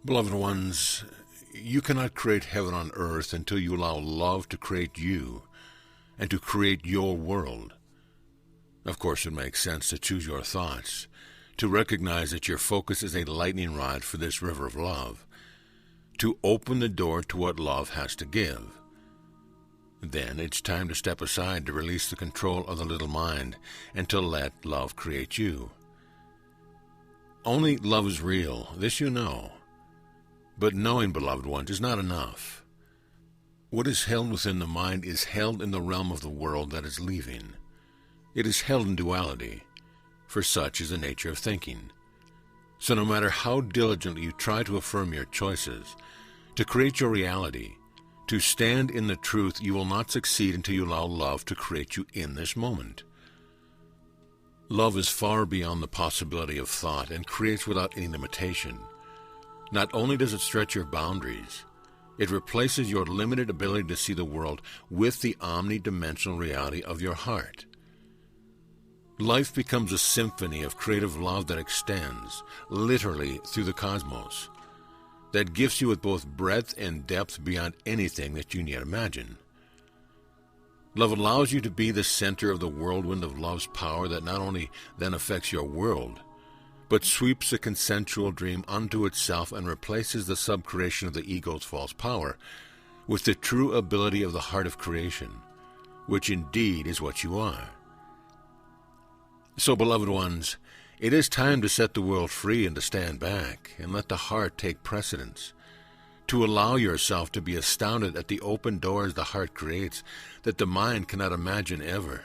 Beloved ones, you cannot create heaven on earth until you allow love to create you and to create your world. Of course, it makes sense to choose your thoughts, to recognize that your focus is a lightning rod for this river of love, to open the door to what love has to give. Then it's time to step aside to release the control of the little mind and to let love create you. Only love is real, this you know. But knowing, beloved ones, is not enough. What is held within the mind is held in the realm of the world that is leaving. It is held in duality, for such is the nature of thinking. So no matter how diligently you try to affirm your choices, to create your reality, to stand in the truth, you will not succeed until you allow love to create you in this moment. Love is far beyond the possibility of thought and creates without any limitation. Not only does it stretch your boundaries, it replaces your limited ability to see the world with the omnidimensional reality of your heart. Life becomes a symphony of creative love that extends, literally, through the cosmos, that gifts you with both breadth and depth beyond anything that you yet imagine. Love allows you to be the center of the whirlwind of love's power that not only then affects your world, but sweeps the consensual dream unto itself and replaces the subcreation of the ego's false power with the true ability of the heart of creation, which indeed is what you are. So, beloved ones, it is time to set the world free and to stand back and let the heart take precedence, to allow yourself to be astounded at the open doors the heart creates that the mind cannot imagine ever.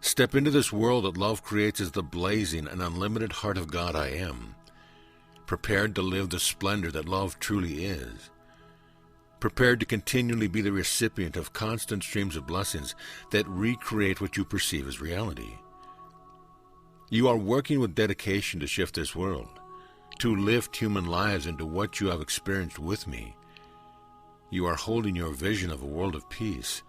Step into this world that love creates as the blazing and unlimited heart of God I am, prepared to live the splendor that love truly is, prepared to continually be the recipient of constant streams of blessings that recreate what you perceive as reality. You are working with dedication to shift this world, to lift human lives into what you have experienced with me. You are holding your vision of a world of peace.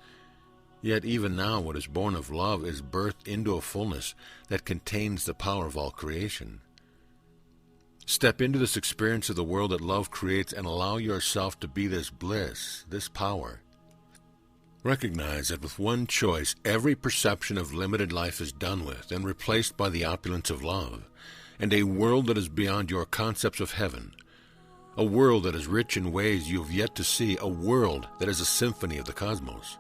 Yet even now what is born of love is birthed into a fullness that contains the power of all creation. Step into this experience of the world that love creates and allow yourself to be this bliss, this power. Recognize that with one choice, every perception of limited life is done with and replaced by the opulence of love, and a world that is beyond your concepts of heaven, a world that is rich in ways you have yet to see, a world that is a symphony of the cosmos.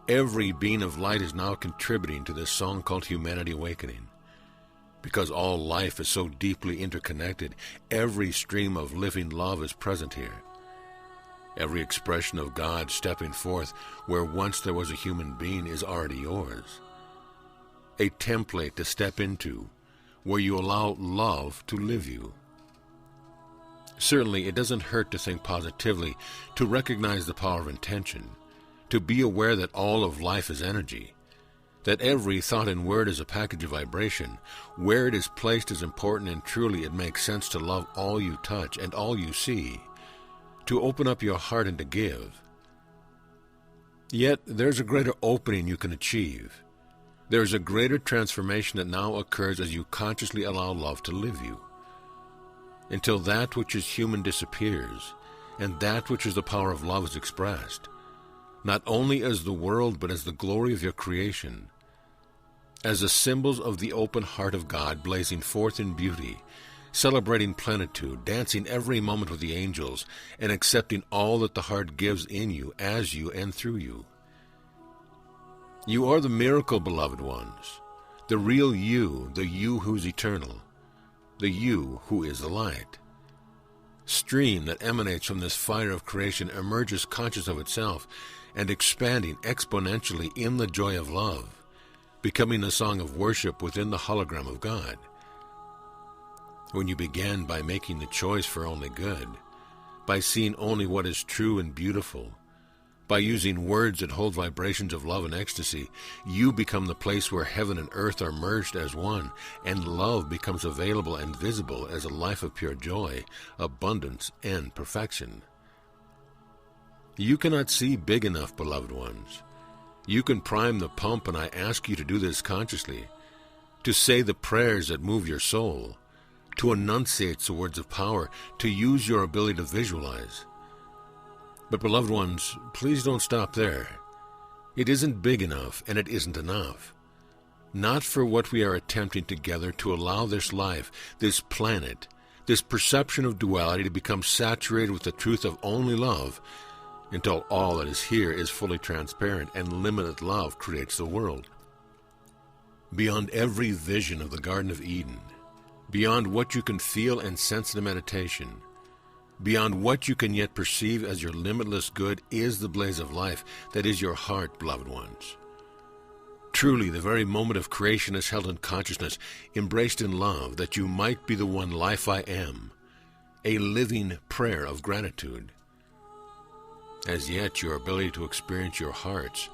Every being of light is now contributing to this song called Humanity Awakening. Because all life is so deeply interconnected, every stream of living love is present here. Every expression of God stepping forth where once there was a human being is already yours. A template to step into where you allow love to live you. Certainly, it doesn't hurt to think positively, to recognize the power of intention, to be aware that all of life is energy, that every thought and word is a package of vibration. Where it is placed is important, and truly it makes sense to love all you touch and all you see, to open up your heart and to give. Yet there's a greater opening you can achieve. There's a greater transformation that now occurs as you consciously allow love to live you, until that which is human disappears, and that which is the power of love is expressed, not only as the world, but as the glory of your creation, as the symbols of the open heart of God blazing forth in beauty, celebrating plenitude, dancing every moment with the angels, and accepting all that the heart gives in you, as you, and through you. You are the miracle, beloved ones, the real you, the you who's eternal, the you who is the light. Stream that emanates from this fire of creation emerges conscious of itself and expanding exponentially in the joy of love, becoming a song of worship within the hologram of God. When you began by making the choice for only good, by seeing only what is true and beautiful, by using words that hold vibrations of love and ecstasy, you become the place where heaven and earth are merged as one, and love becomes available and visible as a life of pure joy, abundance, and perfection. You cannot see big enough, beloved ones. You can prime the pump, and I ask you to do this consciously, to say the prayers that move your soul, to enunciate the words of power, to use your ability to visualize. But beloved ones, please don't stop there. It isn't big enough, and it isn't enough. Not for what we are attempting together to allow this life, this planet, this perception of duality to become saturated with the truth of only love, until all that is here is fully transparent and limited love creates the world. Beyond every vision of the Garden of Eden, beyond what you can feel and sense in meditation, beyond what you can yet perceive as your limitless good is the blaze of life that is your heart, beloved ones. Truly, the very moment of creation is held in consciousness, embraced in love, that you might be the one life I am, a living prayer of gratitude. As yet, your ability to experience your hearts,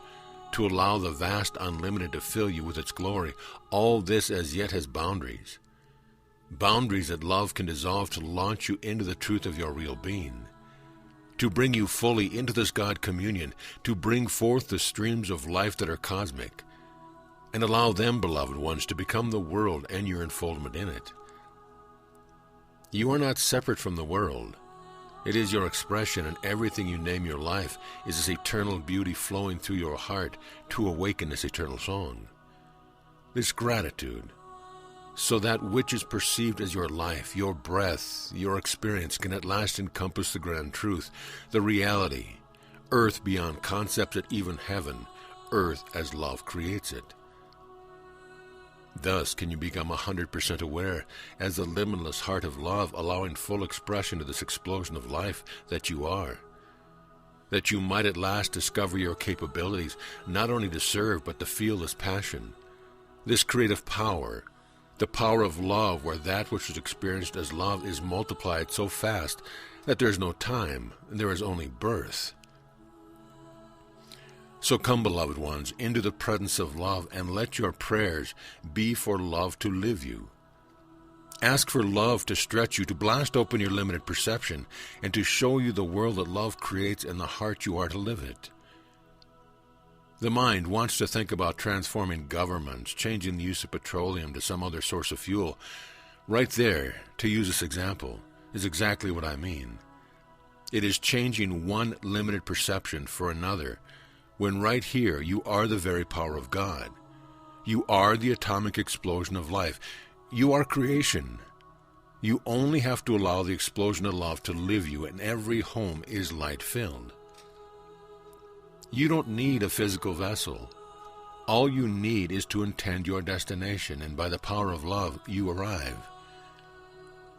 to allow the vast unlimited to fill you with its glory, all this as yet has boundaries. Boundaries that love can dissolve to launch you into the truth of your real being, to bring you fully into this God communion, to bring forth the streams of life that are cosmic, and allow them, beloved ones, to become the world and your enfoldment in it. You are not separate from the world. It is your expression, and everything you name your life is this eternal beauty flowing through your heart to awaken this eternal song. This gratitude, so that which is perceived as your life, your breath, your experience can at last encompass the grand truth, the reality, earth beyond concepts that even heaven, earth as love creates it. Thus can you become 100% aware as the limitless heart of love, allowing full expression to this explosion of life that you are. That you might at last discover your capabilities, not only to serve, but to feel this passion, this creative power, the power of love, where that which is experienced as love is multiplied so fast that there is no time, and there is only birth. So come, beloved ones, into the presence of love, and let your prayers be for love to live you. Ask for love to stretch you, to blast open your limited perception, and to show you the world that love creates and the heart you are to live it. The mind wants to think about transforming governments, changing the use of petroleum to some other source of fuel. Right there, to use this example, is exactly what I mean. It is changing one limited perception for another, when right here you are the very power of God. You are the atomic explosion of life. You are creation. You only have to allow the explosion of love to live you, and every home is light-filled. You don't need a physical vessel. All you need is to intend your destination, and by the power of love, you arrive.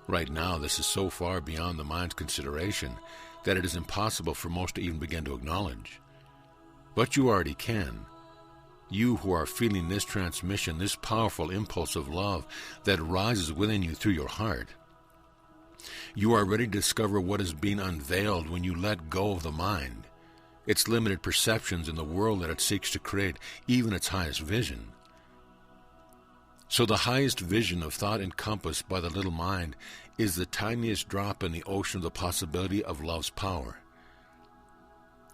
Right now, this is so far beyond the mind's consideration that it is impossible for most to even begin to acknowledge. But you already can. You who are feeling this transmission, this powerful impulse of love that rises within you through your heart. You are ready to discover what is being unveiled when you let go of the mind, its limited perceptions in the world that it seeks to create, even its highest vision. So the highest vision of thought encompassed by the little mind is the tiniest drop in the ocean of the possibility of love's power.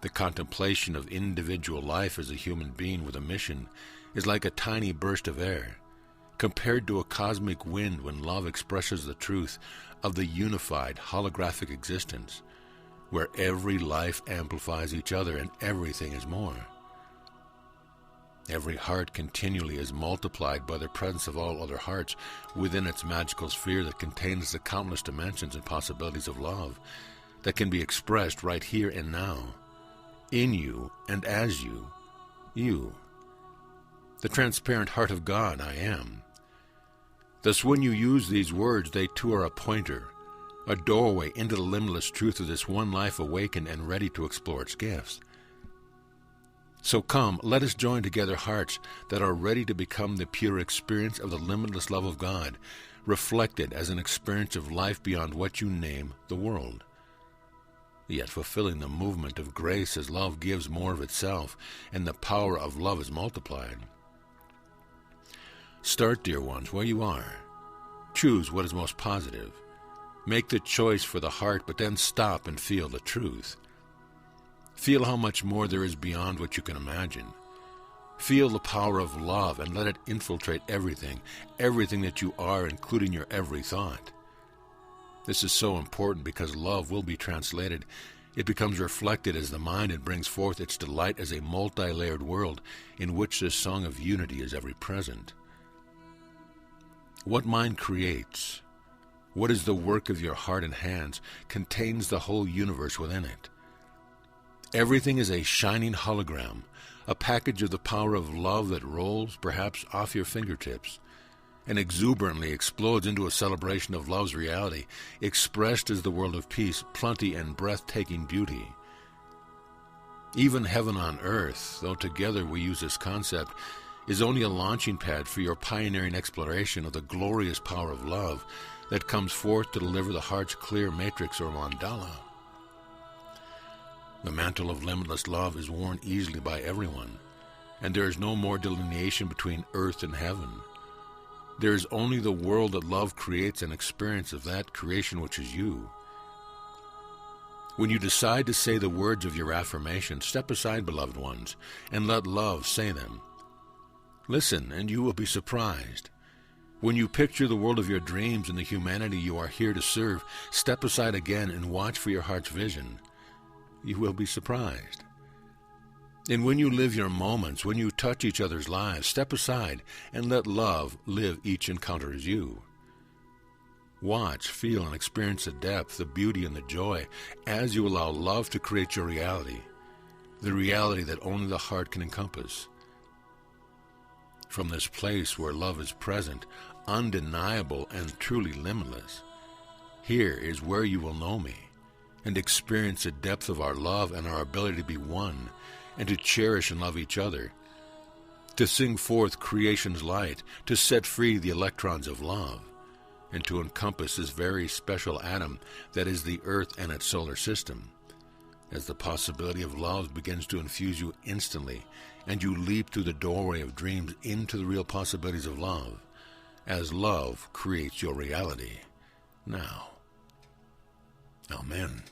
The contemplation of individual life as a human being with a mission is like a tiny burst of air, compared to a cosmic wind when love expresses the truth of the unified holographic existence, where every life amplifies each other and everything is more. Every heart continually is multiplied by the presence of all other hearts within its magical sphere that contains the countless dimensions and possibilities of love that can be expressed right here and now, in you and as you, the transparent heart of God I am. Thus when you use these words, they too are a pointer, a doorway into the limitless truth of this one life awakened and ready to explore its gifts. So come, let us join together hearts that are ready to become the pure experience of the limitless love of God, reflected as an experience of life beyond what you name the world, yet fulfilling the movement of grace as love gives more of itself and the power of love is multiplied. Start, dear ones, where you are. Choose what is most positive. Make the choice for the heart, but then stop and feel the truth. Feel how much more there is beyond what you can imagine. Feel the power of love and let it infiltrate everything that you are, including your every thought. This is so important because love will be translated. It becomes reflected as the mind and brings forth its delight as a multi-layered world in which this song of unity is ever present. What mind creates, what is the work of your heart and hands, contains the whole universe within it. Everything is a shining hologram, a package of the power of love that rolls, perhaps, off your fingertips, and exuberantly explodes into a celebration of love's reality, expressed as the world of peace, plenty, and breathtaking beauty. Even heaven on earth, though together we use this concept, is only a launching pad for your pioneering exploration of the glorious power of love that comes forth to deliver the heart's clear matrix or mandala. The mantle of limitless love is worn easily by everyone, and there is no more delineation between earth and heaven. There is only the world that love creates and experience of that creation which is you. When you decide to say the words of your affirmation, step aside, beloved ones, and let love say them. Listen, and you will be surprised. When you picture the world of your dreams and the humanity you are here to serve, step aside again and watch for your heart's vision. You will be surprised. And when you live your moments, when you touch each other's lives, step aside and let love live each encounter as you. Watch, feel, and experience the depth, the beauty, and the joy as you allow love to create your reality, the reality that only the heart can encompass. From this place where love is present, undeniable, and truly limitless, here is where you will know me and experience the depth of our love and our ability to be one, and to cherish and love each other, to sing forth creation's light, to set free the electrons of love, and to encompass this very special atom that is the Earth and its solar system, as the possibility of love begins to infuse you instantly, and you leap through the doorway of dreams into the real possibilities of love, as love creates your reality. Now, Amen.